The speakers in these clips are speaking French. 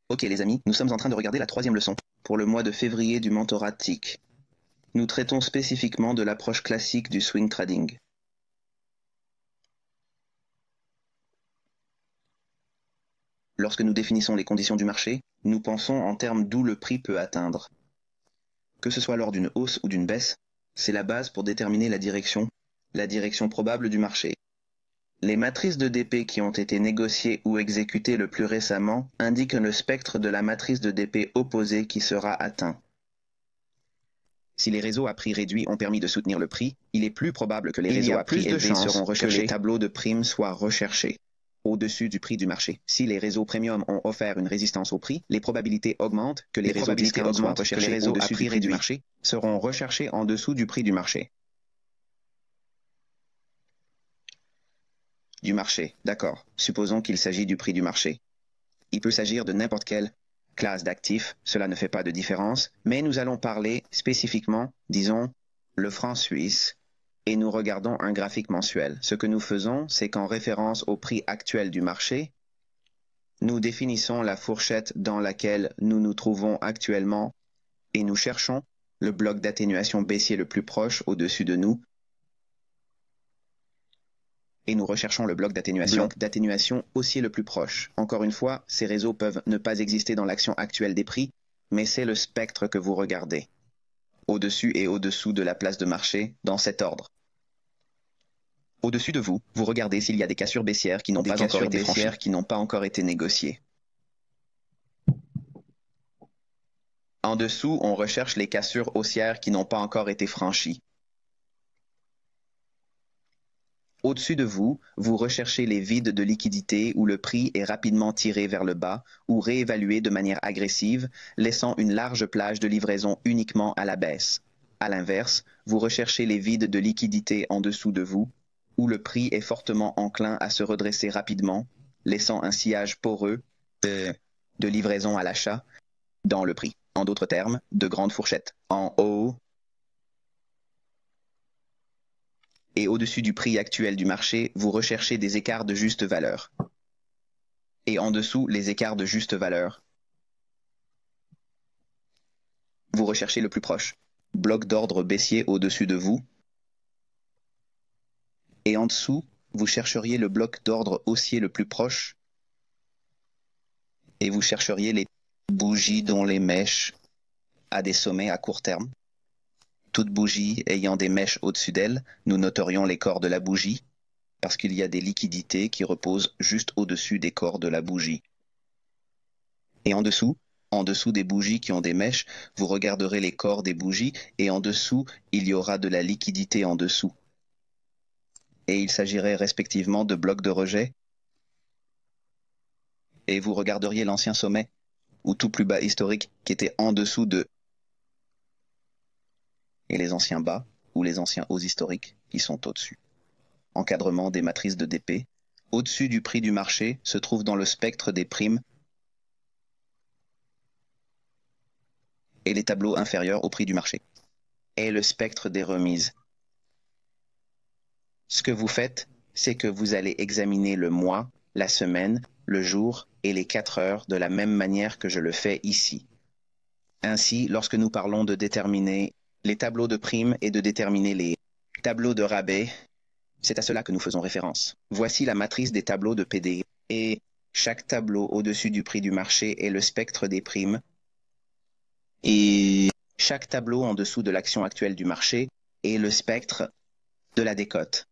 Ok les amis, nous sommes en train de regarder la troisième leçon, pour le mois de février du mentorat TIC. Nous traitons spécifiquement de l'approche classique du swing trading. Lorsque nous définissons les conditions du marché, nous pensons en termes d'où le prix peut atteindre. Que ce soit lors d'une hausse ou d'une baisse, c'est la base pour déterminer la direction probable du marché. Les matrices de DP qui ont été négociées ou exécutées le plus récemment indiquent le spectre de la matrice de DP opposée qui sera atteint. Si les réseaux à prix réduit ont permis de soutenir le prix, il est plus probable que les réseaux à prix élevés seront recherchés, que les tableaux de primes soient recherchés au-dessus du prix du marché. Si les réseaux premium ont offert une résistance au prix, les probabilités augmentent que les réseaux discount soient recherchés au-dessus du prix du marché, seront recherchés en dessous du prix du marché. Du marché, d'accord. Supposons qu'il s'agit du prix du marché. Il peut s'agir de n'importe quelle classe d'actifs, cela ne fait pas de différence, mais nous allons parler spécifiquement, disons, le franc suisse, et nous regardons un graphique mensuel. Ce que nous faisons, c'est qu'en référence au prix actuel du marché, nous définissons la fourchette dans laquelle nous nous trouvons actuellement et nous cherchons le bloc d'atténuation baissier le plus proche au-dessus de nous et nous recherchons le bloc d'atténuation haussier le plus proche. Encore une fois, ces réseaux peuvent ne pas exister dans l'action actuelle des prix, mais c'est le spectre que vous regardez, au-dessus et au-dessous de la place de marché, dans cet ordre. Au-dessus de vous, vous regardez s'il y a des cassures baissières qui n'ont pas encore été franchies, qui n'ont pas encore été négociées. En dessous, on recherche les cassures haussières qui n'ont pas encore été franchies. Au-dessus de vous, vous recherchez les vides de liquidité où le prix est rapidement tiré vers le bas ou réévalué de manière agressive, laissant une large plage de livraison uniquement à la baisse. À l'inverse, vous recherchez les vides de liquidité en dessous de vous, où le prix est fortement enclin à se redresser rapidement, laissant un sillage poreux de livraison à l'achat dans le prix. En d'autres termes, de grandes fourchettes. En haut, et au-dessus du prix actuel du marché, vous recherchez des écarts de juste valeur. Et en dessous, les écarts de juste valeur. Vous recherchez le plus proche. Bloc d'ordre baissier au-dessus de vous. Et en dessous, vous chercheriez le bloc d'ordre haussier le plus proche. Et vous chercheriez les bougies dont les mèches a des sommets à court terme. Toute bougie ayant des mèches au-dessus d'elle, nous noterions les corps de la bougie, parce qu'il y a des liquidités qui reposent juste au-dessus des corps de la bougie. Et en dessous des bougies qui ont des mèches, vous regarderez les corps des bougies, et en dessous, il y aura de la liquidité en dessous. Et il s'agirait respectivement de blocs de rejet, et vous regarderiez l'ancien sommet, ou tout plus bas historique, qui était en dessous de et les anciens bas, ou les anciens hauts historiques, qui sont au-dessus. Encadrement des matrices de DP. Au-dessus du prix du marché se trouve dans le spectre des primes et les tableaux inférieurs au prix du marché. Et le spectre des remises. Ce que vous faites, c'est que vous allez examiner le mois, la semaine, le jour et les 4 heures de la même manière que je le fais ici. Ainsi, lorsque nous parlons de déterminer les tableaux de primes et de déterminer les tableaux de rabais, c'est à cela que nous faisons référence. Voici la matrice des tableaux de PD et chaque tableau au-dessus du prix du marché est le spectre des primes et chaque tableau en dessous de l'action actuelle du marché est le spectre de la décote.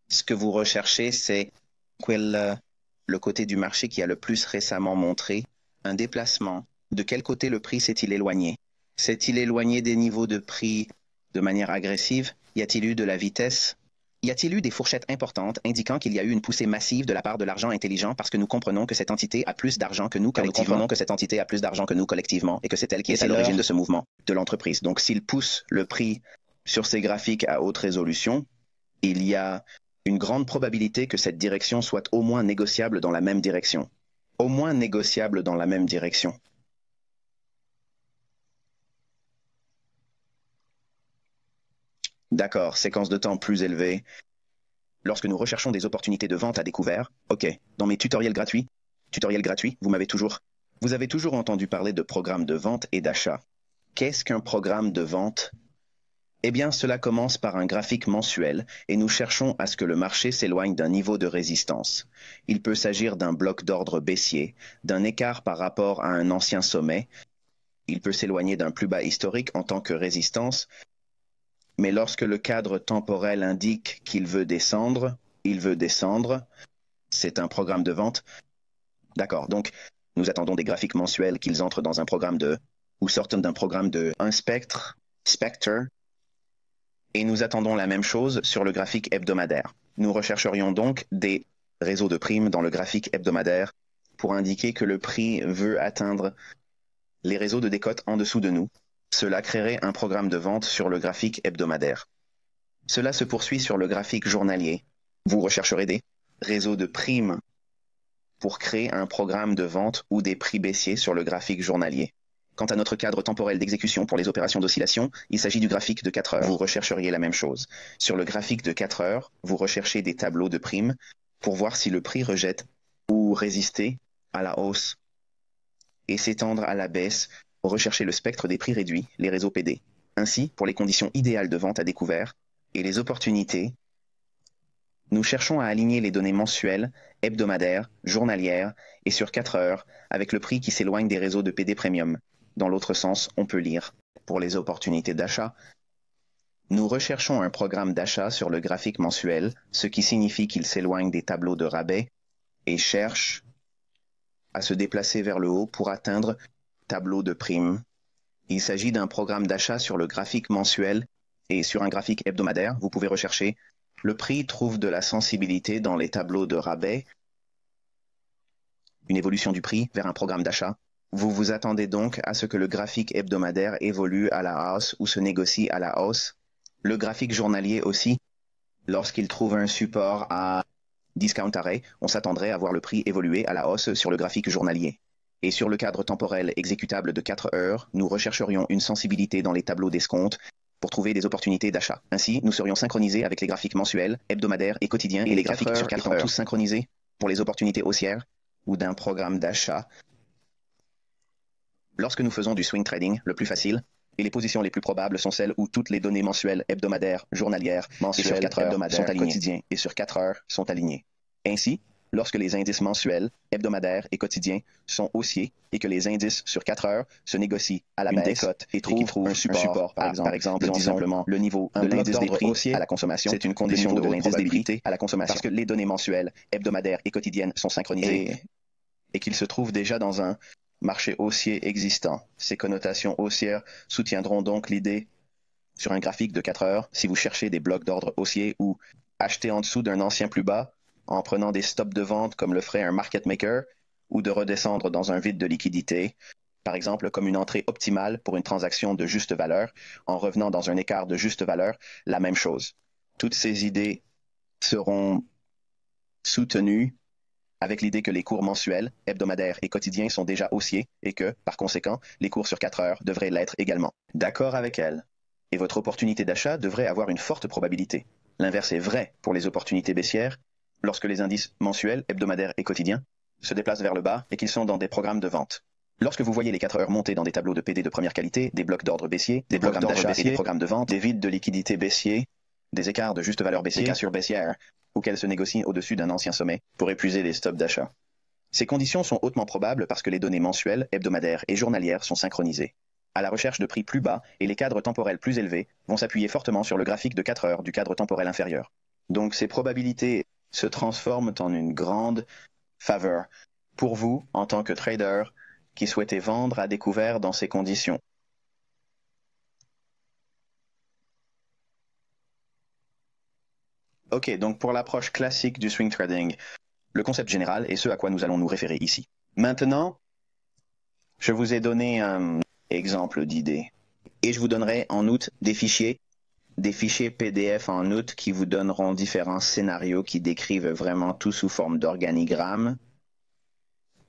Ce que vous recherchez, c'est le côté du marché qui a le plus récemment montré un déplacement. De quel côté le prix s'est-il éloigné? S'est-il éloigné des niveaux de prix de manière agressive? Y a-t-il eu de la vitesse? Y a-t-il eu des fourchettes importantes indiquant qu'il y a eu une poussée massive de la part de l'argent intelligent parce que nous comprenons que cette entité a plus d'argent que nous collectivement, et que c'est elle qui est à l'origine de ce mouvement de l'entreprise. Donc s'il pousse le prix sur ces graphiques à haute résolution, il y a une grande probabilité que cette direction soit au moins négociable dans la même direction. Au moins négociable dans la même direction. D'accord, séquence de temps plus élevée. Lorsque nous recherchons des opportunités de vente à découvert, ok, dans mes tutoriels gratuits, Tutoriel gratuit, vous avez toujours entendu parler de programmes de vente et d'achat. Qu'est-ce qu'un programme de vente? Eh bien, cela commence par un graphique mensuel et nous cherchons à ce que le marché s'éloigne d'un niveau de résistance. Il peut s'agir d'un bloc d'ordre baissier, d'un écart par rapport à un ancien sommet. Il peut s'éloigner d'un plus bas historique en tant que résistance, mais lorsque le cadre temporel indique qu'il veut descendre, il veut descendre. C'est un programme de vente. D'accord, donc nous attendons des graphiques mensuels qu'ils entrent dans un programme ou sortent d'un programme un spectre, et nous attendons la même chose sur le graphique hebdomadaire. Nous rechercherions donc des réseaux de primes dans le graphique hebdomadaire pour indiquer que le prix veut atteindre les réseaux de décote en dessous de nous. Cela créerait un programme de vente sur le graphique hebdomadaire. Cela se poursuit sur le graphique journalier. Vous rechercherez des réseaux de primes pour créer un programme de vente ou des prix baissiers sur le graphique journalier. Quant à notre cadre temporel d'exécution pour les opérations d'oscillation, il s'agit du graphique de 4 heures. Vous rechercheriez la même chose. Sur le graphique de 4 heures, vous recherchez des tableaux de primes pour voir si le prix rejette ou résister à la hausse et s'étendre à la baisse. Recherchez le spectre des prix réduits, les réseaux PD. Ainsi, pour les conditions idéales de vente à découvert et les opportunités, nous cherchons à aligner les données mensuelles, hebdomadaires, journalières et sur 4 heures avec le prix qui s'éloigne des réseaux de PD Premium. Dans l'autre sens, on peut lire, pour les opportunités d'achat, nous recherchons un programme d'achat sur le graphique mensuel, ce qui signifie qu'il s'éloigne des tableaux de rabais et cherche à se déplacer vers le haut pour atteindre tableau de primes. Il s'agit d'un programme d'achat sur le graphique mensuel et sur un graphique hebdomadaire, vous pouvez rechercher le prix trouve de la sensibilité dans les tableaux de rabais, une évolution du prix vers un programme d'achat. Vous vous attendez donc à ce que le graphique hebdomadaire évolue à la hausse ou se négocie à la hausse. Le graphique journalier aussi, lorsqu'il trouve un support à discount array, on s'attendrait à voir le prix évoluer à la hausse sur le graphique journalier. Et sur le cadre temporel exécutable de 4 heures, nous rechercherions une sensibilité dans les tableaux d'escompte pour trouver des opportunités d'achat. Ainsi, nous serions synchronisés avec les graphiques mensuels, hebdomadaires et quotidiens et les graphiques sur 4 heures tous synchronisés pour les opportunités haussières ou d'un programme d'achat. Lorsque nous faisons du swing trading, le plus facile, et les positions les plus probables sont celles où toutes les données mensuelles, hebdomadaires, journalières, et sur 4 heures sont alignées, quotidiens et sur 4 heures sont alignées. Ainsi, lorsque les indices mensuels, hebdomadaires et quotidiens sont haussiers et que les indices sur 4 heures se négocient à la baisse et trouvent un support par exemple disons simplement le niveau de l'indice des prix haussier à la consommation, c'est une condition de l'indice des prix à la consommation. Parce que les données mensuelles, hebdomadaires et quotidiennes sont synchronisées et qu'ils se trouvent déjà dans un marché haussier existant. Ces connotations haussières soutiendront donc l'idée sur un graphique de 4 heures, si vous cherchez des blocs d'ordre haussiers ou acheter en dessous d'un ancien plus bas, en prenant des stops de vente comme le ferait un market maker, ou de redescendre dans un vide de liquidité, par exemple comme une entrée optimale pour une transaction de juste valeur, en revenant dans un écart de juste valeur, la même chose. Toutes ces idées seront soutenues avec l'idée que les cours mensuels, hebdomadaires et quotidiens sont déjà haussiers et que, par conséquent, les cours sur 4 heures devraient l'être également. D'accord avec elle. Et votre opportunité d'achat devrait avoir une forte probabilité. L'inverse est vrai pour les opportunités baissières, lorsque les indices mensuels, hebdomadaires et quotidiens se déplacent vers le bas et qu'ils sont dans des programmes de vente. Lorsque vous voyez les 4 heures monter dans des tableaux de PD de première qualité, des blocs d'ordre baissiers, des programmes d'achat et des programmes de vente, des vides de liquidité baissiers, des écarts de juste valeur baissiers, des cassures baissières, ou qu'elles se négocient au-dessus d'un ancien sommet pour épuiser les stops d'achat. Ces conditions sont hautement probables parce que les données mensuelles, hebdomadaires et journalières sont synchronisées. À la recherche de prix plus bas et les cadres temporels plus élevés vont s'appuyer fortement sur le graphique de 4 heures du cadre temporel inférieur. Donc ces probabilités se transforment en une grande faveur pour vous en tant que trader qui souhaitez vendre à découvert dans ces conditions. Ok, donc pour l'approche classique du swing trading, le concept général est ce à quoi nous allons nous référer ici. Maintenant, je vous ai donné un exemple d'idée. Et je vous donnerai en outre des fichiers PDF en outre qui vous donneront différents scénarios qui décrivent vraiment tout sous forme d'organigramme.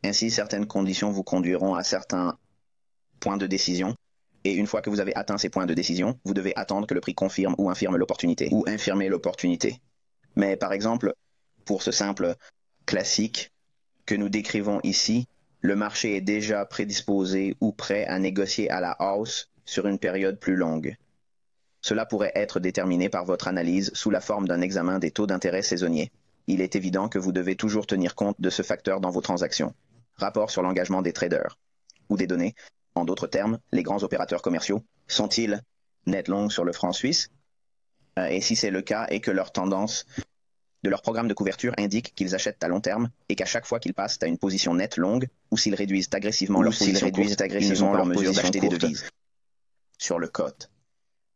Ainsi, certaines conditions vous conduiront à certains points de décision. Et une fois que vous avez atteint ces points de décision, vous devez attendre que le prix confirme ou infirme l'opportunité, ou infirmer l'opportunité. Mais par exemple, pour ce simple classique, que nous décrivons ici, le marché est déjà prédisposé ou prêt à négocier à la hausse sur une période plus longue. Cela pourrait être déterminé par votre analyse sous la forme d'un examen des taux d'intérêt saisonniers. Il est évident que vous devez toujours tenir compte de ce facteur dans vos transactions. Rapport sur l'engagement des traders ou des données. En d'autres termes, les grands opérateurs commerciaux sont-ils net long sur le franc suisse? Et si c'est le cas et que leur tendance de leur programme de couverture indique qu'ils achètent à long terme et qu'à chaque fois qu'ils passent à une position nette longue ou s'ils réduisent agressivement leur position courte, ils ne sont pas en mesure d'acheter des devises. Sur le COT,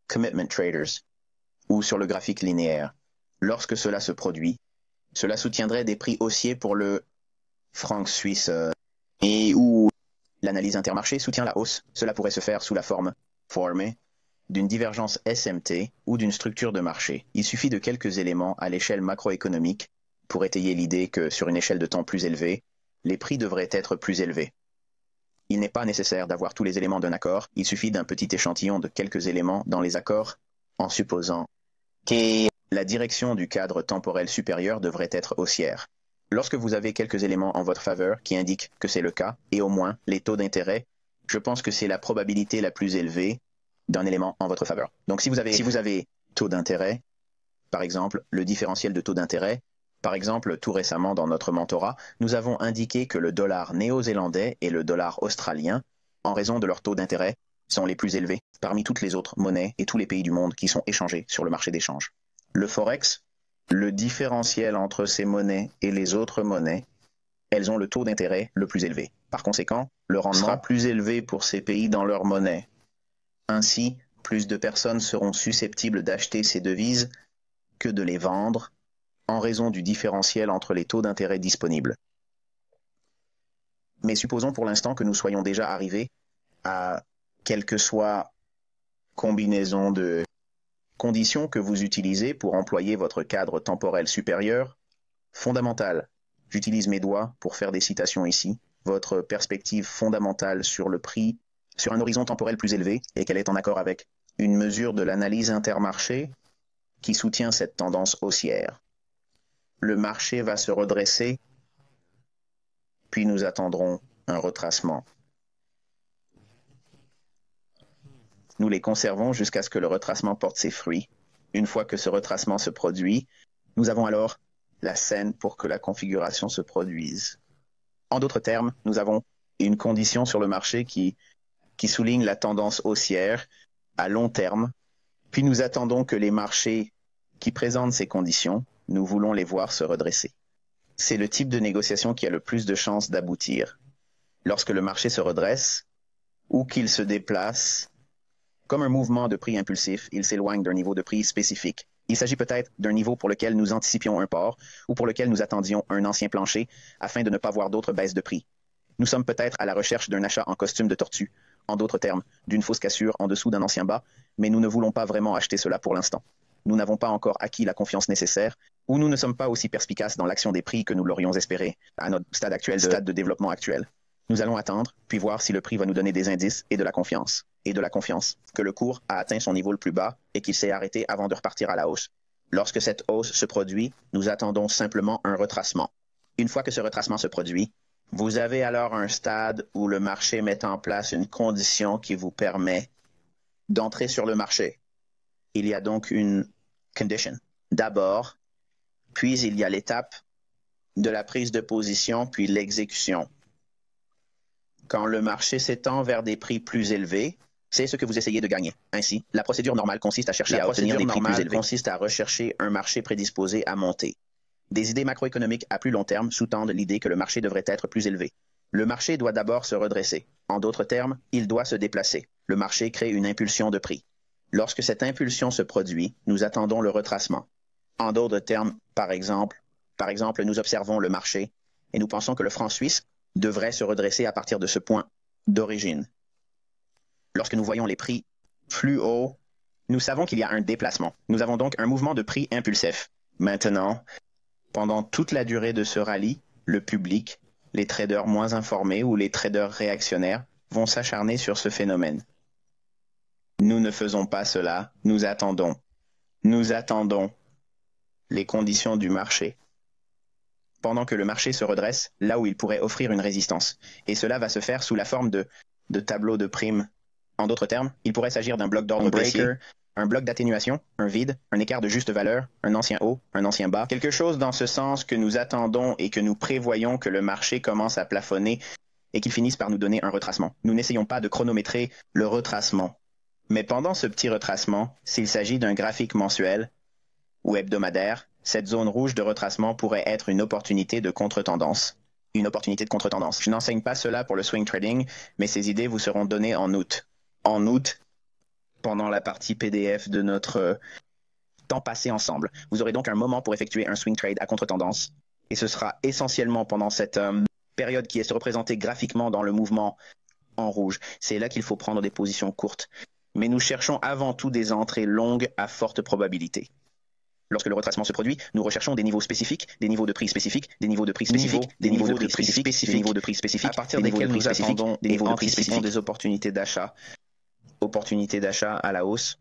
Commitment Traders, ou sur le graphique linéaire, lorsque cela se produit, cela soutiendrait des prix haussiers pour le franc suisse et où l'analyse intermarché soutient la hausse. Cela pourrait se faire sous la forme formée d'une divergence SMT ou d'une structure de marché. Il suffit de quelques éléments à l'échelle macroéconomique pour étayer l'idée que sur une échelle de temps plus élevée, les prix devraient être plus élevés. Il n'est pas nécessaire d'avoir tous les éléments d'un accord, il suffit d'un petit échantillon de quelques éléments dans les accords, en supposant que la direction du cadre temporel supérieur devrait être haussière. Lorsque vous avez quelques éléments en votre faveur qui indiquent que c'est le cas, et au moins les taux d'intérêt, je pense que c'est la probabilité la plus élevée d'un élément en votre faveur. Donc si vous avez taux d'intérêt, par exemple le différentiel de taux d'intérêt, par exemple tout récemment dans notre mentorat, nous avons indiqué que le dollar néo-zélandais et le dollar australien, en raison de leur taux d'intérêt, sont les plus élevés parmi toutes les autres monnaies et tous les pays du monde qui sont échangés sur le marché d'échange. Le Forex, le différentiel entre ces monnaies et les autres monnaies, elles ont le taux d'intérêt le plus élevé. Par conséquent, le rendement sera plus élevé pour ces pays dans leur monnaie. Ainsi, plus de personnes seront susceptibles d'acheter ces devises que de les vendre en raison du différentiel entre les taux d'intérêt disponibles. Mais supposons pour l'instant que nous soyons déjà arrivés à quelle que soit combinaison de conditions que vous utilisez pour employer votre cadre temporel supérieur. Fondamental, j'utilise mes doigts pour faire des citations ici, votre perspective fondamentale sur le prix sur un horizon temporel plus élevé et qu'elle est en accord avec une mesure de l'analyse intermarché qui soutient cette tendance haussière. Le marché va se redresser, puis nous attendrons un retracement. Nous les conservons jusqu'à ce que le retracement porte ses fruits. Une fois que ce retracement se produit, nous avons alors la scène pour que la configuration se produise. En d'autres termes, nous avons une condition sur le marché qui souligne la tendance haussière à long terme, puis nous attendons que les marchés qui présentent ces conditions, nous voulons les voir se redresser. C'est le type de négociation qui a le plus de chances d'aboutir. Lorsque le marché se redresse ou qu'il se déplace, comme un mouvement de prix impulsif, il s'éloigne d'un niveau de prix spécifique. Il s'agit peut-être d'un niveau pour lequel nous anticipions un port ou pour lequel nous attendions un ancien plancher afin de ne pas voir d'autres baisses de prix. Nous sommes peut-être à la recherche d'un achat en costume de tortue, en d'autres termes, d'une fausse cassure en dessous d'un ancien bas, mais nous ne voulons pas vraiment acheter cela pour l'instant. Nous n'avons pas encore acquis la confiance nécessaire, ou nous ne sommes pas aussi perspicaces dans l'action des prix que nous l'aurions espéré à notre stade de développement actuel. Nous allons attendre, puis voir si le prix va nous donner des indices et de la confiance, que le cours a atteint son niveau le plus bas et qu'il s'est arrêté avant de repartir à la hausse. Lorsque cette hausse se produit, nous attendons simplement un retracement. Une fois que ce retracement se produit, vous avez alors un stade où le marché met en place une condition qui vous permet d'entrer sur le marché. Il y a donc une condition d'abord, puis il y a l'étape de la prise de position, puis l'exécution. Quand le marché s'étend vers des prix plus élevés, c'est ce que vous essayez de gagner. Ainsi, la procédure normale consiste à chercher à obtenir des prix plus élevés. Consiste à rechercher un marché prédisposé à monter. Des idées macroéconomiques à plus long terme sous-tendent l'idée que le marché devrait être plus élevé. Le marché doit d'abord se redresser. En d'autres termes, il doit se déplacer. Le marché crée une impulsion de prix. Lorsque cette impulsion se produit, nous attendons le retracement. En d'autres termes, par exemple, nous observons le marché et nous pensons que le franc suisse devrait se redresser à partir de ce point d'origine. Lorsque nous voyons les prix plus hauts, nous savons qu'il y a un déplacement. Nous avons donc un mouvement de prix impulsif. Maintenant, pendant toute la durée de ce rallye, le public, les traders moins informés ou les traders réactionnaires vont s'acharner sur ce phénomène. Nous ne faisons pas cela, nous attendons. Nous attendons les conditions du marché. pendant que le marché se redresse là où il pourrait offrir une résistance. Et cela va se faire sous la forme de tableaux de primes. En d'autres termes, il pourrait s'agir d'un bloc d'ordre breaker, un bloc d'atténuation, un vide, un écart de juste valeur, un ancien haut, un ancien bas, quelque chose dans ce sens que nous attendons et que nous prévoyons que le marché commence à plafonner et qu'il finisse par nous donner un retracement. Nous n'essayons pas de chronométrer le retracement. Mais pendant ce petit retracement, s'il s'agit d'un graphique mensuel ou hebdomadaire, cette zone rouge de retracement pourrait être une opportunité de contre-tendance. Une opportunité de contre-tendance. Je n'enseigne pas cela pour le swing trading, mais ces idées vous seront données en août. En août, pendant la partie PDF de notre temps passé ensemble. Vous aurez donc un moment pour effectuer un swing trade à contre-tendance. Et ce sera essentiellement pendant cette période qui est représentée graphiquement dans le mouvement en rouge. C'est là qu'il faut prendre des positions courtes. Mais nous cherchons avant tout des entrées longues à forte probabilité. Lorsque le retracement se produit, nous recherchons des niveaux spécifiques, des niveaux de prix spécifiques, des niveaux de prix spécifiques, des niveaux de prix spécifiques, des niveaux de prix spécifiques, à partir desquels nous attendons et anticipons des opportunités d'achat à la hausse.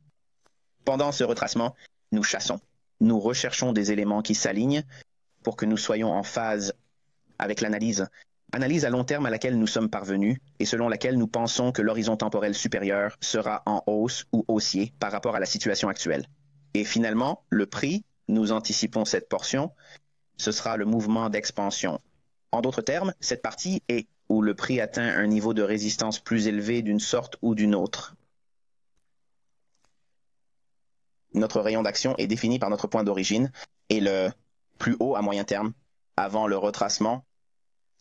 Pendant ce retracement, nous chassons. Nous recherchons des éléments qui s'alignent pour que nous soyons en phase avec l'analyse. Analyse à long terme à laquelle nous sommes parvenus et selon laquelle nous pensons que l'horizon temporel supérieur sera en hausse ou haussier par rapport à la situation actuelle. Et finalement, le prix, nous anticipons cette portion, ce sera le mouvement d'expansion. En d'autres termes, cette partie est où le prix atteint un niveau de résistance plus élevé d'une sorte ou d'une autre. Notre rayon d'action est défini par notre point d'origine et le plus haut à moyen terme, avant le retracement.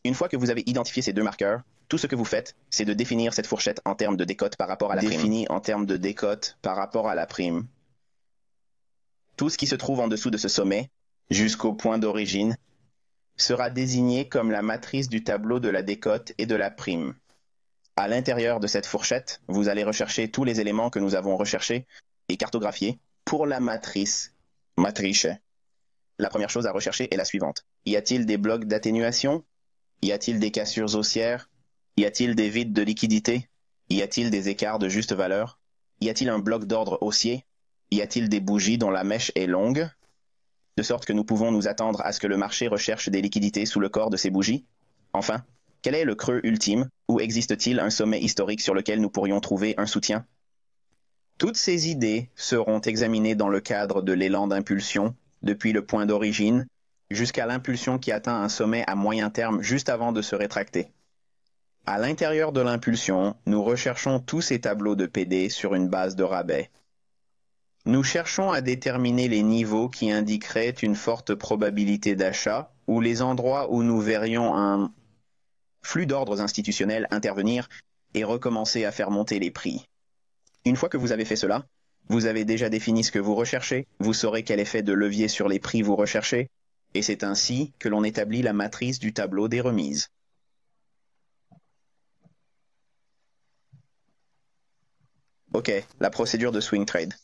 Une fois que vous avez identifié ces deux marqueurs, tout ce que vous faites, c'est de définir cette fourchette en termes de décote par rapport à la prime. Définie en termes de décote par rapport à la prime. Tout ce qui se trouve en dessous de ce sommet, jusqu'au point d'origine, sera désigné comme la matrice du tableau de la décote et de la prime. À l'intérieur de cette fourchette, vous allez rechercher tous les éléments que nous avons recherchés et cartographiés pour la matrice. Matrice. La première chose à rechercher est la suivante. Y a-t-il des blocs d'atténuation? Y a-t-il des cassures haussières? Y a-t-il des vides de liquidité? Y a-t-il des écarts de juste valeur? Y a-t-il un bloc d'ordre haussier? Y a-t-il des bougies dont la mèche est longue? De sorte que nous pouvons nous attendre à ce que le marché recherche des liquidités sous le corps de ces bougies? Enfin, quel est le creux ultime? Où existe-t-il un sommet historique sur lequel nous pourrions trouver un soutien? Toutes ces idées seront examinées dans le cadre de l'élan d'impulsion, depuis le point d'origine, jusqu'à l'impulsion qui atteint un sommet à moyen terme juste avant de se rétracter. À l'intérieur de l'impulsion, nous recherchons tous ces tableaux de PD sur une base de rabais. Nous cherchons à déterminer les niveaux qui indiqueraient une forte probabilité d'achat ou les endroits où nous verrions un flux d'ordres institutionnels intervenir et recommencer à faire monter les prix. Une fois que vous avez fait cela, vous avez déjà défini ce que vous recherchez, vous saurez quel effet de levier sur les prix vous recherchez, et c'est ainsi que l'on établit la matrice du tableau des remises. Ok, la procédure de swing trade.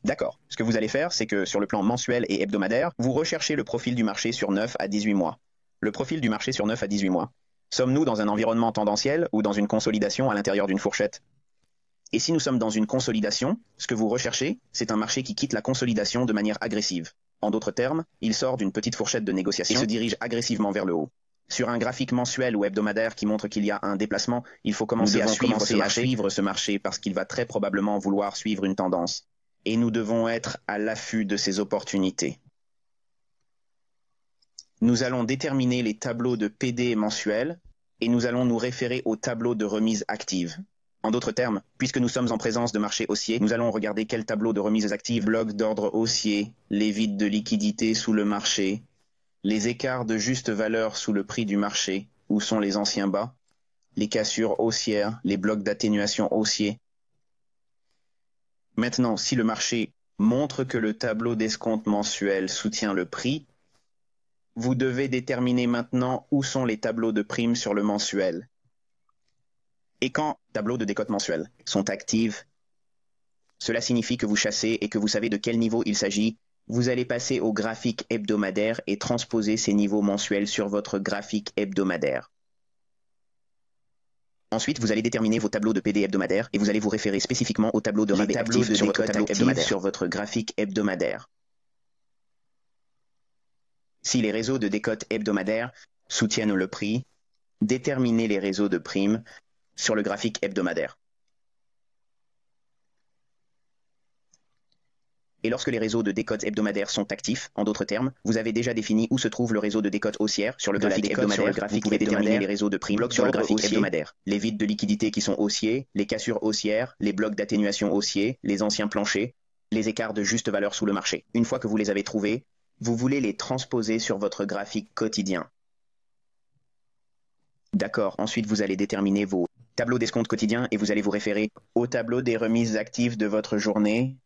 D'accord. Ce que vous allez faire, c'est que sur le plan mensuel et hebdomadaire, vous recherchez le profil du marché sur 9 à 18 mois. Le profil du marché sur 9 à 18 mois. Sommes-nous dans un environnement tendanciel ou dans une consolidation à l'intérieur d'une fourchette? Et si nous sommes dans une consolidation, ce que vous recherchez, c'est un marché qui quitte la consolidation de manière agressive. En d'autres termes, il sort d'une petite fourchette de négociation et se dirige agressivement vers le haut. Sur un graphique mensuel ou hebdomadaire qui montre qu'il y a un déplacement, il faut commencer à suivre ce marché parce qu'il va très probablement vouloir suivre une tendance. Et nous devons être à l'affût de ces opportunités. Nous allons déterminer les tableaux de PD mensuels et nous allons nous référer aux tableaux de remise active. En d'autres termes, puisque nous sommes en présence de marchés haussiers, nous allons regarder quel tableau de remises actives, blocs d'ordre haussier, les vides de liquidité sous le marché, les écarts de juste valeur sous le prix du marché, où sont les anciens bas, les cassures haussières, les blocs d'atténuation haussiers. Maintenant, si le marché montre que le tableau d'escompte mensuel soutient le prix, vous devez déterminer maintenant où sont les tableaux de primes sur le mensuel. Et quand les tableaux de décote mensuels sont actifs, cela signifie que vous chassez et que vous savez de quel niveau il s'agit. Vous allez passer au graphique hebdomadaire et transposer ces niveaux mensuels sur votre graphique hebdomadaire. Ensuite, vous allez déterminer vos tableaux de PD hebdomadaires et vous allez vous référer spécifiquement aux tableaux de rabais actifs sur votre tableau hebdomadaire sur votre graphique hebdomadaire. Si les réseaux de décote hebdomadaires soutiennent le prix, déterminez les réseaux de primes sur le graphique hebdomadaire. Et lorsque les réseaux de décote hebdomadaires sont actifs, en d'autres termes, vous avez déjà défini où se trouve le réseau de décote haussière sur le graphique hebdomadaire. Vous pouvez déterminer les réseaux de primes sur le graphique hebdomadaire. Les vides de liquidité qui sont haussiers, les cassures haussières, les blocs d'atténuation haussiers, les anciens planchers, les écarts de juste valeur sous le marché. Une fois que vous les avez trouvés, vous voulez les transposer sur votre graphique quotidien. D'accord, ensuite vous allez déterminer vos tableaux d'escompte quotidiens et vous allez vous référer au tableau des remises actives de votre journée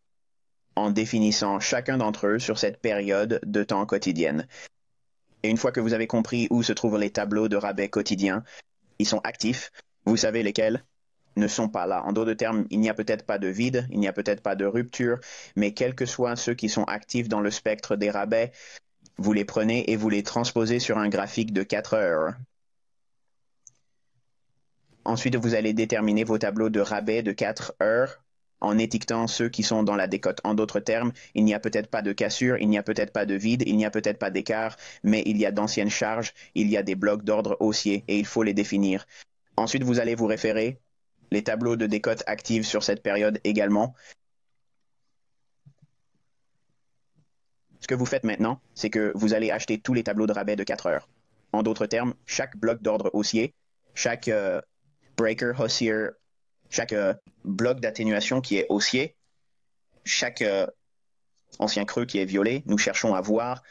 en définissant chacun d'entre eux sur cette période de temps quotidienne. Et une fois que vous avez compris où se trouvent les tableaux de rabais quotidiens, ils sont actifs, vous savez lesquels ne sont pas là. En d'autres termes, il n'y a peut-être pas de vide, il n'y a peut-être pas de rupture, mais quels que soient ceux qui sont actifs dans le spectre des rabais, vous les prenez et vous les transposez sur un graphique de 4 heures. Ensuite, vous allez déterminer vos tableaux de rabais de 4 heures en étiquetant ceux qui sont dans la décote. En d'autres termes, il n'y a peut-être pas de cassure, il n'y a peut-être pas de vide, il n'y a peut-être pas d'écart, mais il y a d'anciennes charges, il y a des blocs d'ordre haussier et il faut les définir. Ensuite, vous allez vous référer les tableaux de décote actifs sur cette période également. Ce que vous faites maintenant, c'est que vous allez acheter tous les tableaux de rabais de 4 heures. En d'autres termes, chaque bloc d'ordre haussier, chaque breaker haussier, chaque bloc d'atténuation qui est haussier, chaque ancien creux qui est violet, nous cherchons à voir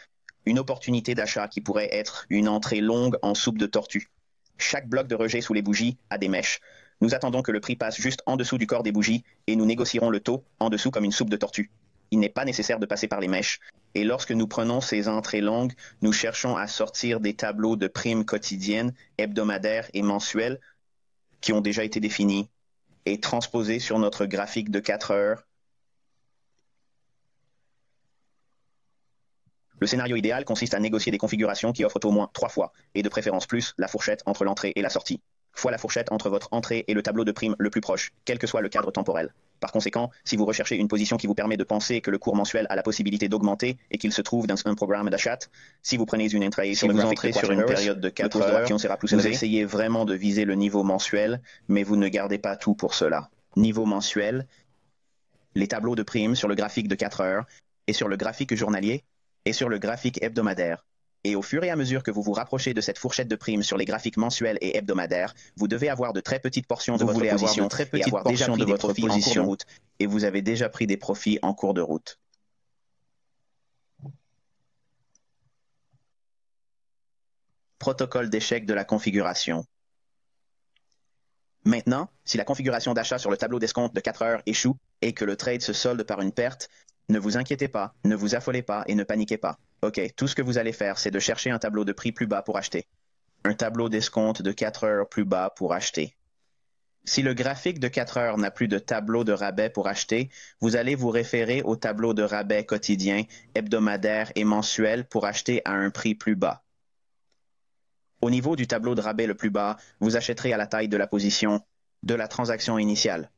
une opportunité d'achat qui pourrait être une entrée longue en soupe de tortue. Chaque bloc de rejet sous les bougies a des mèches. Nous attendons que le prix passe juste en dessous du corps des bougies et nous négocierons le taux en dessous comme une soupe de tortue. Il n'est pas nécessaire de passer par les mèches. Et lorsque nous prenons ces entrées longues, nous cherchons à sortir des tableaux de primes quotidiennes, hebdomadaires et mensuelles qui ont déjà été définis et transposés sur notre graphique de 4 heures. Le scénario idéal consiste à négocier des configurations qui offrent au moins 3 fois, et de préférence plus, la fourchette entre l'entrée et la sortie, fois la fourchette entre votre entrée et le tableau de primes le plus proche, quel que soit le cadre temporel. Par conséquent, si vous recherchez une position qui vous permet de penser que le cours mensuel a la possibilité d'augmenter et qu'il se trouve dans un programme d'achat, si vous prenez une entrée sur le graphique sur une période de 4 heures, vous essayez vraiment de viser le niveau mensuel, mais vous ne gardez pas tout pour cela. Niveau mensuel, les tableaux de primes sur le graphique de 4 heures et sur le graphique journalier et sur le graphique hebdomadaire. Et au fur et à mesure que vous vous rapprochez de cette fourchette de primes sur les graphiques mensuels et hebdomadaires, vous devez avoir de très petites portions de votre position et avoir déjà pris des profits en cours de route. Et vous avez déjà pris des profits en cours de route. Protocole d'échec de la configuration. Maintenant, si la configuration d'achat sur le tableau d'escompte de 4 heures échoue et que le trade se solde par une perte, ne vous inquiétez pas, ne vous affolez pas et ne paniquez pas. OK, tout ce que vous allez faire, c'est de chercher un tableau de prix plus bas pour acheter. Un tableau d'escompte de 4 heures plus bas pour acheter. Si le graphique de 4 heures n'a plus de tableau de rabais pour acheter, vous allez vous référer au tableau de rabais quotidien, hebdomadaire et mensuel pour acheter à un prix plus bas. Au niveau du tableau de rabais le plus bas, vous achèterez à la taille de la position de la transaction initiale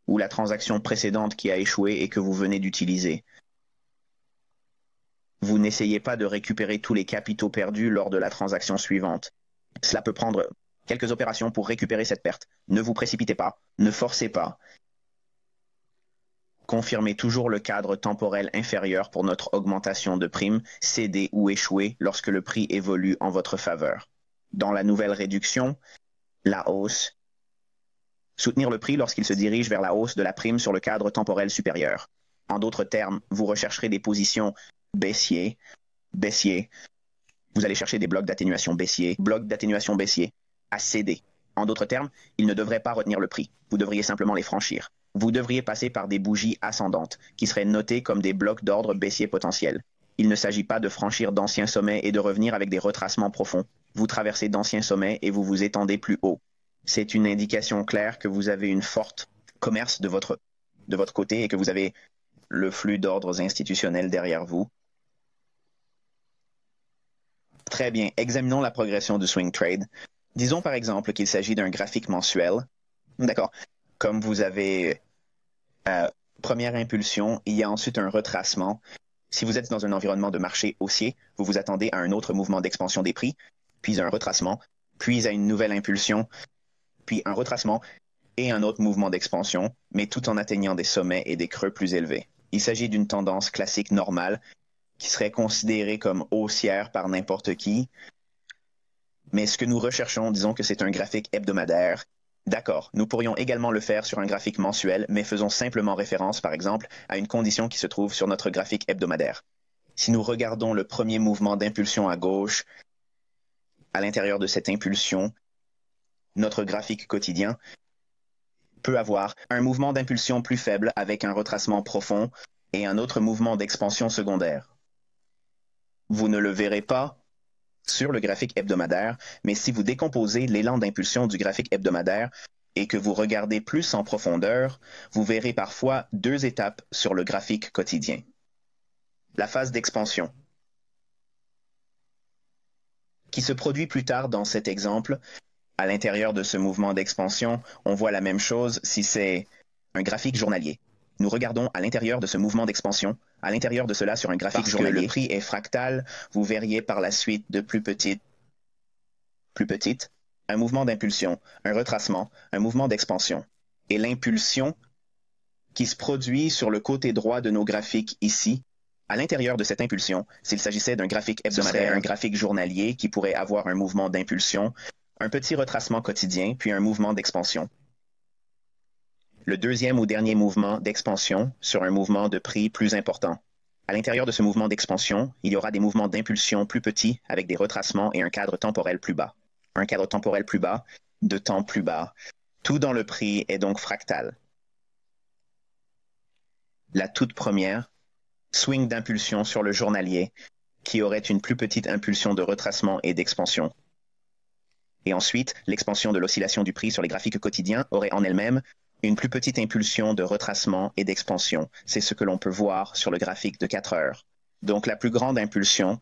ou la transaction précédente qui a échoué et que vous venez d'utiliser. Vous n'essayez pas de récupérer tous les capitaux perdus lors de la transaction suivante. Cela peut prendre quelques opérations pour récupérer cette perte. Ne vous précipitez pas, ne forcez pas. Confirmez toujours le cadre temporel inférieur pour notre augmentation de prime, céder ou échouer lorsque le prix évolue en votre faveur. Dans la nouvelle réduction, la hausse. Soutenir le prix lorsqu'il se dirige vers la hausse de la prime sur le cadre temporel supérieur. En d'autres termes, vous rechercherez des positions baissier. Vous allez chercher des blocs d'atténuation baissier, à céder. En d'autres termes, ils ne devraient pas retenir le prix. Vous devriez simplement les franchir. Vous devriez passer par des bougies ascendantes, qui seraient notées comme des blocs d'ordre baissier potentiels. Il ne s'agit pas de franchir d'anciens sommets et de revenir avec des retracements profonds. Vous traversez d'anciens sommets et vous vous étendez plus haut. C'est une indication claire que vous avez une forte commerce de votre côté et que vous avez le flux d'ordres institutionnels derrière vous. Très bien, examinons la progression du swing trade. Disons par exemple qu'il s'agit d'un graphique mensuel. D'accord. Comme vous avez première impulsion, il y a ensuite un retracement Si vous êtes dans un environnement de marché haussier, vous vous attendez à un autre mouvement d'expansion des prix, puis un retracement, puis à une nouvelle impulsion, puis un retracement et un autre mouvement d'expansion, mais tout en atteignant des sommets et des creux plus élevés. Il s'agit d'une tendance classique normale qui serait considérée comme haussière par n'importe qui, mais ce que nous recherchons, disons que c'est un graphique hebdomadaire. D'accord, nous pourrions également le faire sur un graphique mensuel, mais faisons simplement référence, par exemple, à une condition qui se trouve sur notre graphique hebdomadaire. Si nous regardons le premier mouvement d'impulsion à gauche, à l'intérieur de cette impulsion, notre graphique quotidien peut avoir un mouvement d'impulsion plus faible avec un retracement profond et un autre mouvement d'expansion secondaire. Vous ne le verrez pas sur le graphique hebdomadaire, mais si vous décomposez l'élan d'impulsion du graphique hebdomadaire et que vous regardez plus en profondeur, vous verrez parfois deux étapes sur le graphique quotidien. La phase d'expansion, qui se produit plus tard dans cet exemple. À l'intérieur de ce mouvement d'expansion, on voit la même chose si c'est un graphique journalier. Nous regardons à l'intérieur de ce mouvement d'expansion, à l'intérieur de cela sur un graphique journalier. Parce que le prix est fractal, vous verriez par la suite de plus petite, un mouvement d'impulsion, un retracement, un mouvement d'expansion. Et l'impulsion qui se produit sur le côté droit de nos graphiques ici, à l'intérieur de cette impulsion, s'il s'agissait d'un graphique hebdomadaire, un graphique journalier qui pourrait avoir un mouvement d'impulsion, un petit retracement quotidien, puis un mouvement d'expansion. Le deuxième ou dernier mouvement d'expansion sur un mouvement de prix plus important. À l'intérieur de ce mouvement d'expansion, il y aura des mouvements d'impulsion plus petits avec des retracements et un cadre temporel plus bas. Un cadre temporel plus bas, de temps plus bas. Tout dans le prix est donc fractal. La toute première, swing d'impulsion sur le journalier, qui aurait une plus petite impulsion de retracement et d'expansion. Et ensuite, l'expansion de l'oscillation du prix sur les graphiques quotidiens aurait en elle-même une plus petite impulsion de retracement et d'expansion. C'est ce que l'on peut voir sur le graphique de 4 heures. Donc la plus grande impulsion,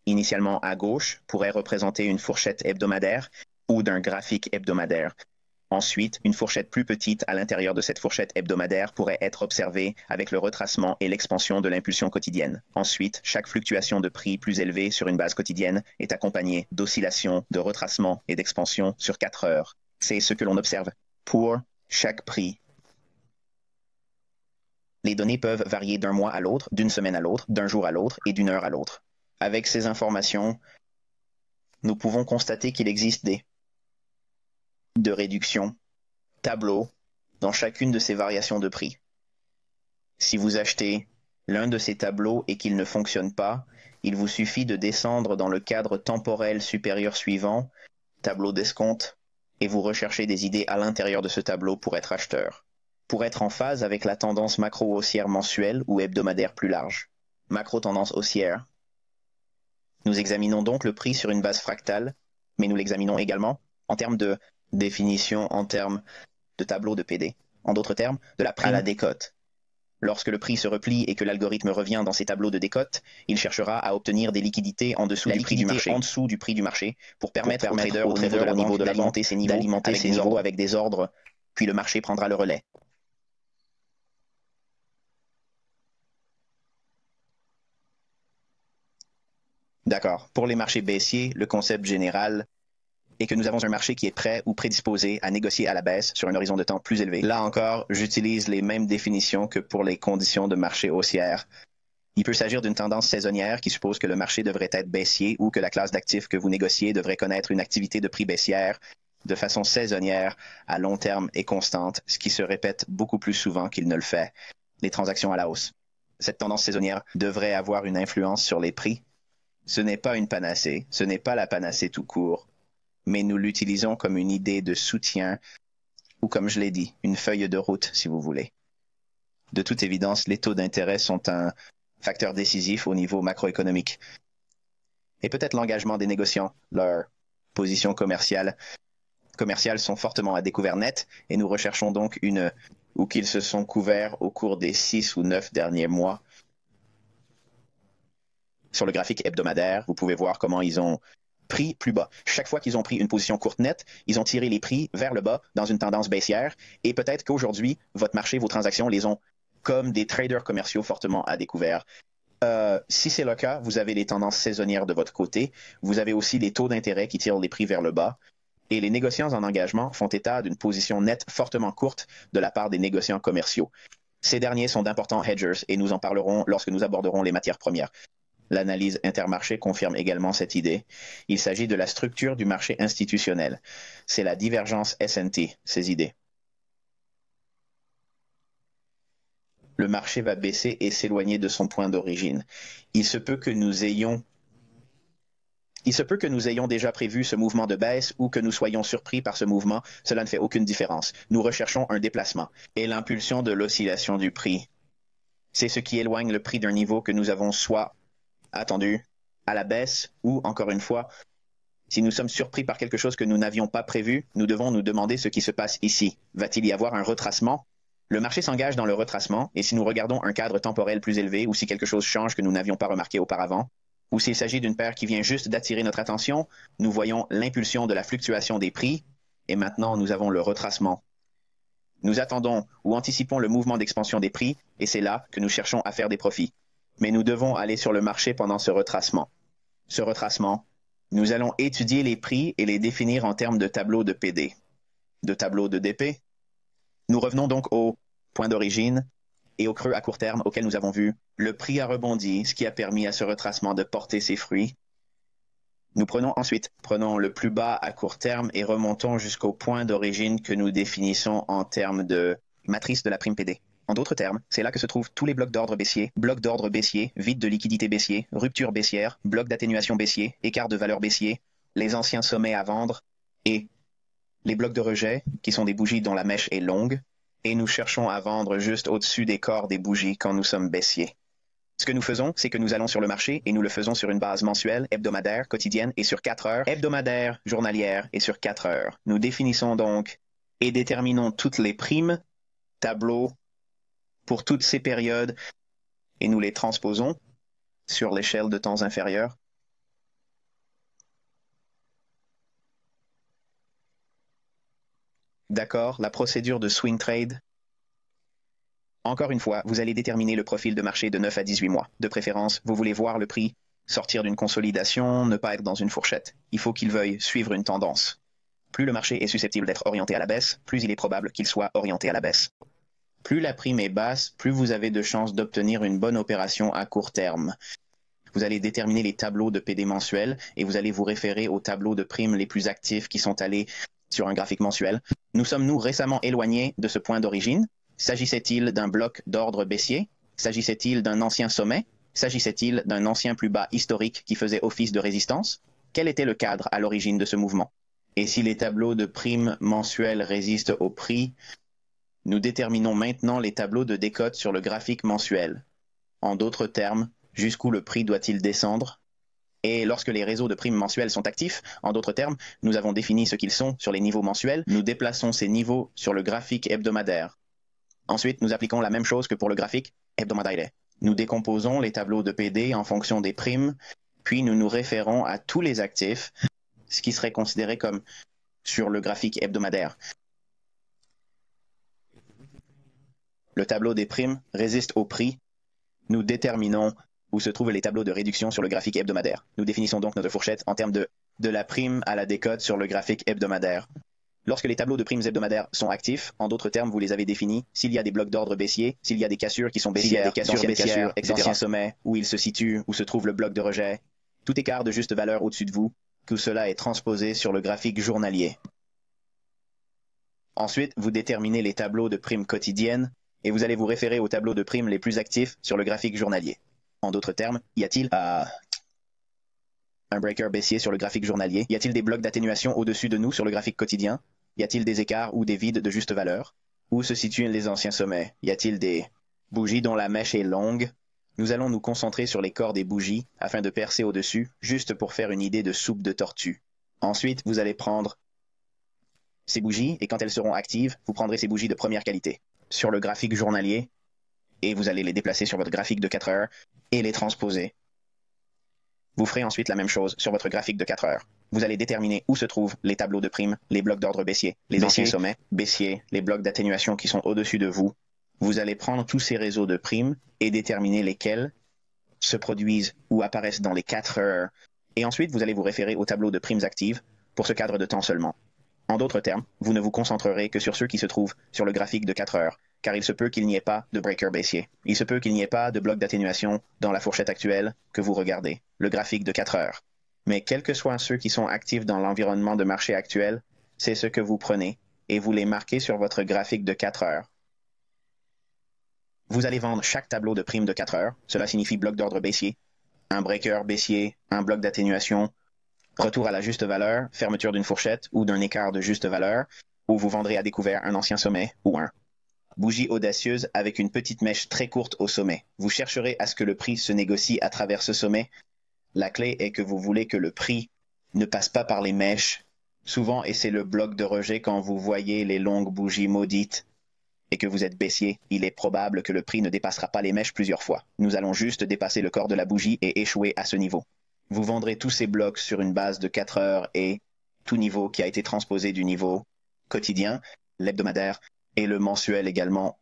initialement à gauche, pourrait représenter une fourchette hebdomadaire ou d'un graphique hebdomadaire. Ensuite, une fourchette plus petite à l'intérieur de cette fourchette hebdomadaire pourrait être observée avec le retracement et l'expansion de l'impulsion quotidienne. Ensuite, chaque fluctuation de prix plus élevée sur une base quotidienne est accompagnée d'oscillations, de retracement et d'expansion sur 4 heures. C'est ce que l'on observe pour chaque prix. Les données peuvent varier d'un mois à l'autre, d'une semaine à l'autre, d'un jour à l'autre et d'une heure à l'autre. Avec ces informations, nous pouvons constater qu'il existe de réduction, tableau, dans chacune de ces variations de prix. Si vous achetez l'un de ces tableaux et qu'il ne fonctionne pas, il vous suffit de descendre dans le cadre temporel supérieur suivant, tableau d'escompte, et vous recherchez des idées à l'intérieur de ce tableau pour être acheteur. Pour être en phase avec la tendance macro-haussière mensuelle ou hebdomadaire plus large. Macro-tendance haussière. Nous examinons donc le prix sur une base fractale, mais nous l'examinons également en termes de définition, en termes de tableau de PD. En d'autres termes, de la prime à la décote. Lorsque le prix se replie et que l'algorithme revient dans ses tableaux de décote, il cherchera à obtenir des liquidités en dessous du prix du marché, en dessous du prix du marché, pour permettre aux traders au niveau de la banque d'alimenter ces niveaux avec des ordres, puis le marché prendra le relais. D'accord. Pour les marchés baissiers, le concept général est que nous avons un marché qui est prêt ou prédisposé à négocier à la baisse sur un horizon de temps plus élevé. Là encore, j'utilise les mêmes définitions que pour les conditions de marché haussière. Il peut s'agir d'une tendance saisonnière qui suppose que le marché devrait être baissier ou que la classe d'actifs que vous négociez devrait connaître une activité de prix baissière de façon saisonnière, à long terme et constante, ce qui se répète beaucoup plus souvent qu'il ne le fait. Les transactions à la hausse. Cette tendance saisonnière devrait avoir une influence sur les prix. Ce n'est pas une panacée, ce n'est pas la panacée tout court, mais nous l'utilisons comme une idée de soutien, ou comme je l'ai dit, une feuille de route, si vous voulez. De toute évidence, les taux d'intérêt sont un facteur décisif au niveau macroéconomique. Et peut-être l'engagement des négociants, leurs positions commerciales sont fortement à découvert net, et nous recherchons donc ou qu'ils se sont couverts au cours des 6 ou 9 derniers mois. Sur le graphique hebdomadaire, vous pouvez voir comment ils ont pris plus bas. Chaque fois qu'ils ont pris une position courte nette, ils ont tiré les prix vers le bas dans une tendance baissière, et peut-être qu'aujourd'hui, votre marché, vos transactions les ont, comme des traders commerciaux fortement à découvert, Si c'est le cas, vous avez les tendances saisonnières de votre côté. Vous avez aussi les taux d'intérêt qui tirent les prix vers le bas. Et les négociants en engagement font état d'une position nette fortement courte de la part des négociants commerciaux. Ces derniers sont d'importants hedgers et nous en parlerons lorsque nous aborderons les matières premières. L'analyse intermarché confirme également cette idée. Il s'agit de la structure du marché institutionnel. C'est la divergence S&T, ces idées. Le marché va baisser et s'éloigner de son point d'origine. Il se peut que nous ayons déjà prévu ce mouvement de baisse ou que nous soyons surpris par ce mouvement. Cela ne fait aucune différence. Nous recherchons un déplacement et l'impulsion de l'oscillation du prix. C'est ce qui éloigne le prix d'un niveau que nous avons soit attendu à la baisse ou, encore une fois, si nous sommes surpris par quelque chose que nous n'avions pas prévu, nous devons nous demander ce qui se passe ici. Va-t-il y avoir un retracement? Le marché s'engage dans le retracement, et si nous regardons un cadre temporel plus élevé ou si quelque chose change que nous n'avions pas remarqué auparavant, ou s'il s'agit d'une paire qui vient juste d'attirer notre attention, nous voyons l'impulsion de la fluctuation des prix, et maintenant nous avons le retracement. Nous attendons ou anticipons le mouvement d'expansion des prix, et c'est là que nous cherchons à faire des profits. Mais nous devons aller sur le marché pendant ce retracement. Ce retracement, nous allons étudier les prix et les définir en termes de tableau de PD, de tableau de DP. Nous revenons donc au point d'origine et au creux à court terme auquel nous avons vu. Le prix a rebondi, ce qui a permis à ce retracement de porter ses fruits. Nous prenons le plus bas à court terme et remontons jusqu'au point d'origine que nous définissons en termes de matrice de la prime PD. En d'autres termes, c'est là que se trouvent tous les blocs d'ordre baissier, vide de liquidité baissier, rupture baissière, bloc d'atténuation baissier, écart de valeur baissier, les anciens sommets à vendre et les blocs de rejet, qui sont des bougies dont la mèche est longue, et nous cherchons à vendre juste au-dessus des corps des bougies quand nous sommes baissiers. Ce que nous faisons, c'est que nous allons sur le marché et nous le faisons sur une base mensuelle, hebdomadaire, quotidienne et sur 4 heures, hebdomadaire, journalière et sur 4 heures. Nous définissons donc et déterminons toutes les primes, tableaux, pour toutes ces périodes et nous les transposons sur l'échelle de temps inférieure. D'accord, la procédure de swing trade. Encore une fois, vous allez déterminer le profil de marché de 9 à 18 mois. De préférence, vous voulez voir le prix sortir d'une consolidation, ne pas être dans une fourchette. Il faut qu'il veuille suivre une tendance. Plus le marché est susceptible d'être orienté à la baisse, plus il est probable qu'il soit orienté à la baisse. Plus la prime est basse, plus vous avez de chances d'obtenir une bonne opération à court terme. Vous allez déterminer les tableaux de PD mensuels et vous allez vous référer aux tableaux de primes les plus actifs qui sont allés sur un graphique mensuel. Nous sommes-nous récemment éloignés de ce point d'origine? S'agissait-il d'un bloc d'ordre baissier? S'agissait-il d'un ancien sommet? S'agissait-il d'un ancien plus bas historique qui faisait office de résistance? Quel était le cadre à l'origine de ce mouvement? Et si les tableaux de primes mensuels résistent au prix, nous déterminons maintenant les tableaux de décote sur le graphique mensuel. En d'autres termes, jusqu'où le prix doit-il descendre? Et lorsque les réseaux de primes mensuels sont actifs, en d'autres termes, nous avons défini ce qu'ils sont sur les niveaux mensuels, nous déplaçons ces niveaux sur le graphique hebdomadaire. Ensuite, nous appliquons la même chose que pour le graphique hebdomadaire. Nous décomposons les tableaux de PD en fonction des primes, puis nous nous référons à tous les actifs, ce qui serait considéré comme sur le graphique hebdomadaire. Le tableau des primes résiste au prix. Nous déterminons où se trouvent les tableaux de réduction sur le graphique hebdomadaire. Nous définissons donc notre fourchette en termes de la prime à la décote sur le graphique hebdomadaire. Lorsque les tableaux de primes hebdomadaires sont actifs, en d'autres termes, vous les avez définis, s'il y a des blocs d'ordre baissiers, s'il y a des cassures qui sont baissières, baissières, d'anciens sommets, où il se situe, où se trouve le bloc de rejet, tout écart de juste valeur au-dessus de vous, tout cela est transposé sur le graphique journalier. Ensuite, vous déterminez les tableaux de primes quotidiennes et vous allez vous référer aux tableaux de primes les plus actifs sur le graphique journalier. En d'autres termes, y a-t-il un breaker baissier sur le graphique journalier? Y a-t-il des blocs d'atténuation au-dessus de nous sur le graphique quotidien? Y a-t-il des écarts ou des vides de juste valeur? Où se situent les anciens sommets? Y a-t-il des bougies dont la mèche est longue? Nous allons nous concentrer sur les corps des bougies afin de percer au-dessus, juste pour faire une idée de soupe de tortue. Ensuite, vous allez prendre ces bougies et quand elles seront actives, vous prendrez ces bougies de première qualité sur le graphique journalier et vous allez les déplacer sur votre graphique de 4 heures et les transposer. Vous ferez ensuite la même chose sur votre graphique de 4 heures. Vous allez déterminer où se trouvent les tableaux de primes, les blocs d'ordre baissier, les anciens sommets, baissiers, les blocs d'atténuation qui sont au-dessus de vous. Vous allez prendre tous ces réseaux de primes et déterminer lesquels se produisent ou apparaissent dans les 4 heures. Et ensuite, vous allez vous référer au tableau de primes actives pour ce cadre de temps seulement. En d'autres termes, vous ne vous concentrerez que sur ceux qui se trouvent sur le graphique de 4 heures, car il se peut qu'il n'y ait pas de breaker baissier. Il se peut qu'il n'y ait pas de bloc d'atténuation dans la fourchette actuelle que vous regardez, le graphique de 4 heures. Mais quels que soient ceux qui sont actifs dans l'environnement de marché actuel, c'est ce que vous prenez et vous les marquez sur votre graphique de 4 heures. Vous allez vendre chaque tableau de prime de 4 heures, cela signifie bloc d'ordre baissier, un breaker baissier, un bloc d'atténuation, retour à la juste valeur, fermeture d'une fourchette ou d'un écart de juste valeur, ou vous vendrez à découvert un ancien sommet ou un bougie audacieuse avec une petite mèche très courte au sommet. Vous chercherez à ce que le prix se négocie à travers ce sommet. La clé est que vous voulez que le prix ne passe pas par les mèches, souvent, et c'est le bloc de rejet quand vous voyez les longues bougies maudites et que vous êtes baissier, il est probable que le prix ne dépassera pas les mèches plusieurs fois. Nous allons juste dépasser le corps de la bougie et échouer à ce niveau. Vous vendrez tous ces blocs sur une base de 4 heures et tout niveau qui a été transposé du niveau quotidien, l'hebdomadaire et le mensuel également.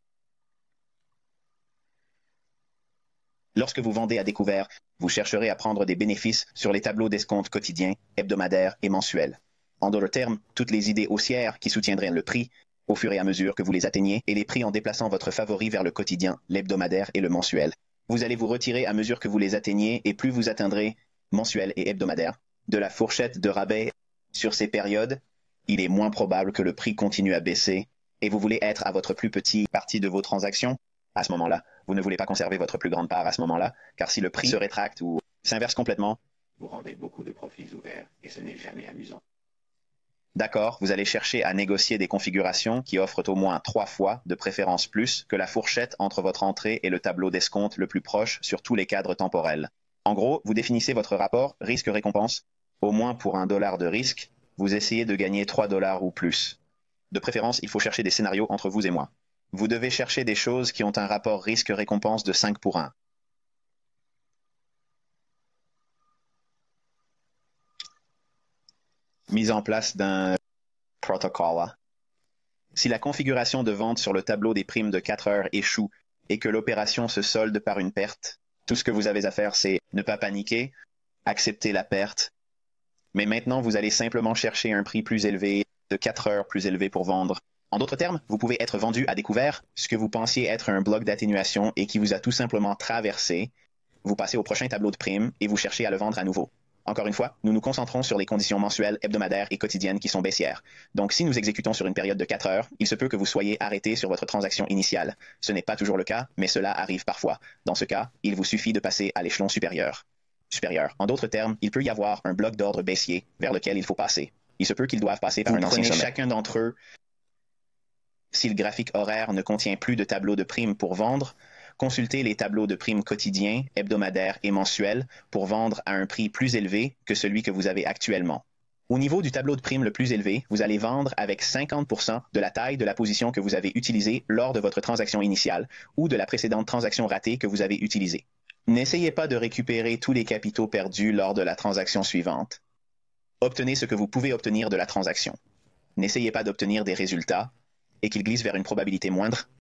Lorsque vous vendez à découvert, vous chercherez à prendre des bénéfices sur les tableaux d'escompte quotidiens, hebdomadaires et mensuels. En d'autres termes, toutes les idées haussières qui soutiendraient le prix au fur et à mesure que vous les atteignez et les prix en déplaçant votre favori vers le quotidien, l'hebdomadaire et le mensuel. Vous allez vous retirer à mesure que vous les atteignez et plus vous atteindrez mensuel et hebdomadaire. De la fourchette de rabais sur ces périodes, il est moins probable que le prix continue à baisser et vous voulez être à votre plus petite partie de vos transactions. À ce moment-là, vous ne voulez pas conserver votre plus grande part à ce moment-là, car si le prix se rétracte ou s'inverse complètement, vous rendez beaucoup de profits ouverts et ce n'est jamais amusant. D'accord, vous allez chercher à négocier des configurations qui offrent au moins 3 fois, de préférence plus, que la fourchette entre votre entrée et le tableau d'escompte le plus proche sur tous les cadres temporels. En gros, vous définissez votre rapport risque-récompense. Au moins pour $1 de risque, vous essayez de gagner $3 ou plus. De préférence, il faut chercher des scénarios entre vous et moi. Vous devez chercher des choses qui ont un rapport risque-récompense de 5 pour 1. Mise en place d'un protocole. Si la configuration de vente sur le tableau des primes de 4 heures échoue et que l'opération se solde par une perte, tout ce que vous avez à faire, c'est ne pas paniquer, accepter la perte. Mais maintenant, vous allez simplement chercher un prix plus élevé, de 4 heures plus élevé pour vendre. En d'autres termes, vous pouvez être vendu à découvert, ce que vous pensiez être un bloc d'atténuation et qui vous a tout simplement traversé. Vous passez au prochain tableau de primes et vous cherchez à le vendre à nouveau. Encore une fois, nous nous concentrons sur les conditions mensuelles, hebdomadaires et quotidiennes qui sont baissières. Donc, si nous exécutons sur une période de 4 heures, il se peut que vous soyez arrêté sur votre transaction initiale. Ce n'est pas toujours le cas, mais cela arrive parfois. Dans ce cas, il vous suffit de passer à l'échelon supérieur. En d'autres termes, il peut y avoir un bloc d'ordre baissier vers lequel il faut passer. Il se peut qu'ils doivent passer par un ancien sommet. Chacun d'entre eux. Si le graphique horaire ne contient plus de tableau de primes pour vendre, consultez les tableaux de primes quotidiens, hebdomadaires et mensuels pour vendre à un prix plus élevé que celui que vous avez actuellement. Au niveau du tableau de primes le plus élevé, vous allez vendre avec 50% de la taille de la position que vous avez utilisée lors de votre transaction initiale ou de la précédente transaction ratée que vous avez utilisée. N'essayez pas de récupérer tous les capitaux perdus lors de la transaction suivante. Obtenez ce que vous pouvez obtenir de la transaction. N'essayez pas d'obtenir des résultats et qu'ils glissent vers une probabilité moindre